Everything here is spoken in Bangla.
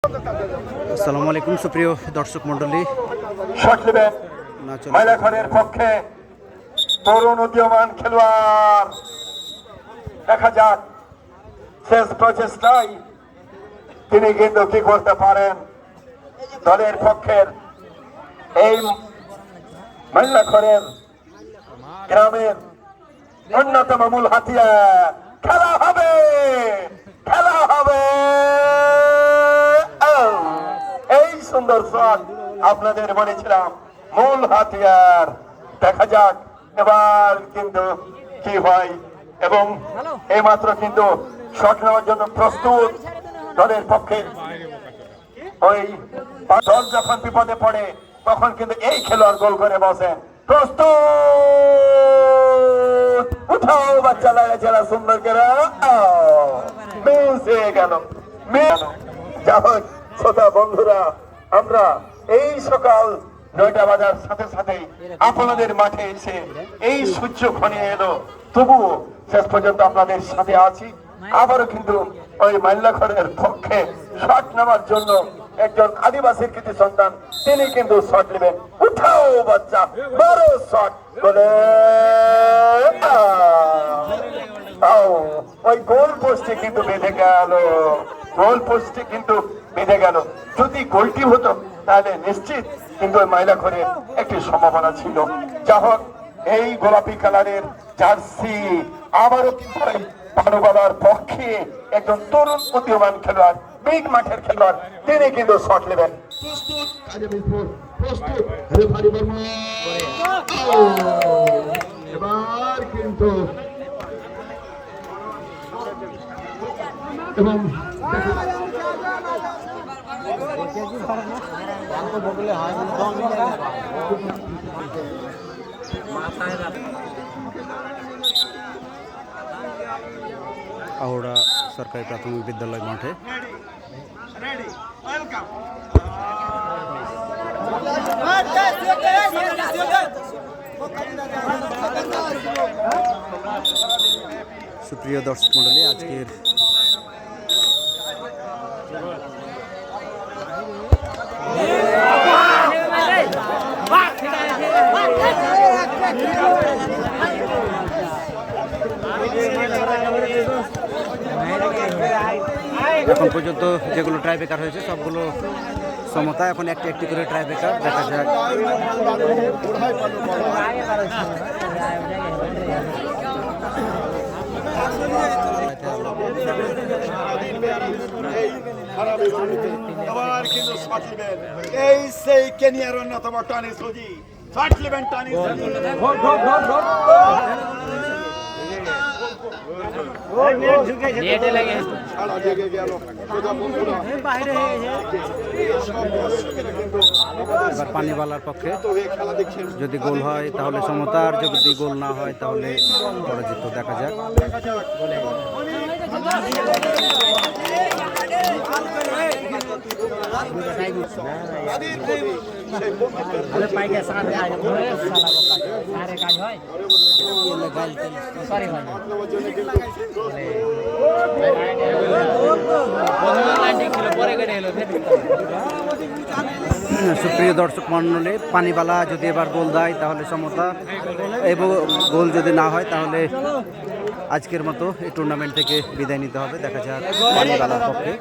আসসালামু আলাইকুম সুপ্রিয় দর্শক মণ্ডলী, মাইলাখনের পক্ষে তরুণ উদীয়মান খেলোয়াড়। দেখা যাক শেষ প্রচেষ্টায় তিনি কিন্তু কি করতে পারেন। দলের পক্ষের এই মাইলাখনের গ্রামের অন্যতম মূল হাতিয়ার। খেলা হবে, খেলা হবে। এই সুন্দর শট আপনাদের বলেছিলাম, মূল হাতিয়ার। দেখা যাক এবার কিন্তু কি হয়। এবং এইমাত্র কিন্তু শট নেওয়ার জন্য প্রস্তুত দলের পক্ষে। ওই দল যখন বিপদে পড়ে তখন কিন্তু এই খেলোয়াড় গোল করে বসেন। প্রস্তুত, উঠাও বাচ্চা লাগা সুন্দর করে গেল। যা হোক শ্রোতা বন্ধুরা, আমরা এই সকাল 9টা বাজার সাথে সাথেই আপনাদের মাঠে এসে এই সূর্য ঘনিয়ে এলো, তবুও শেষ পর্যন্ত আপনাদের সাথে আছি। আবারও কিন্তু ওই মাইলাখনের পক্ষে শট নেওয়ার জন্য একজন আদিবাসীর কৃতি সন্তান, তিনি কিন্তু শট নেবেন। উঠাও বাচ্চা, বড় শট বলে ওই গোল পোস্টে কিন্তু বেঁধে গেল, গোল পোস্টে কিন্তু বেঁধে গেল। যদি গোলটি হতো তাহলে নিশ্চিত কিন্তু ওই মাইলাখনের একটি সম্ভাবনা ছিল। যা হোক, এই গোলাপি কালারের জার্সি আবারও কিন্তু বাবার পক্ষে একজন তরুণ উদীয়মান খেলোয়াড়, বিগ মাঠের খেলোয়াড়, তিনি কিন্তু শট নেবেন। এবার কিন্তু এবং আহড়া সরকারি প্রাথমিক বিদ্যালয় মাঠে সুপ্রিয় দর্শক মণ্ডলী, আজকের এখন পর্যন্ত যেগুলো ট্রাইব্রেকার হয়েছে সবগুলো সমতা। এখন একটি একটি করে ট্রাইব্রেকার দেখা যাক। এই সেই কেনিয়ার অন্যতম টনি সুজি শট নেবেন। টনি এবার পানিওয়ালার পক্ষে যদি গোল হয় তাহলে সমতা, আর যদি গোল না হয় তাহলে পরাজিত। দেখা যাক। সুপ্রিয় দর্শক মণ্ডলী, পানিবালা যদি এবার গোল দেয় তাহলে সমতা, এবং গোল যদি না হয় তাহলে আজকের মতো এই টুর্নামেন্ট থেকে বিদায় নিতে হবে। দেখা যাক পানিবালার পক্ষে।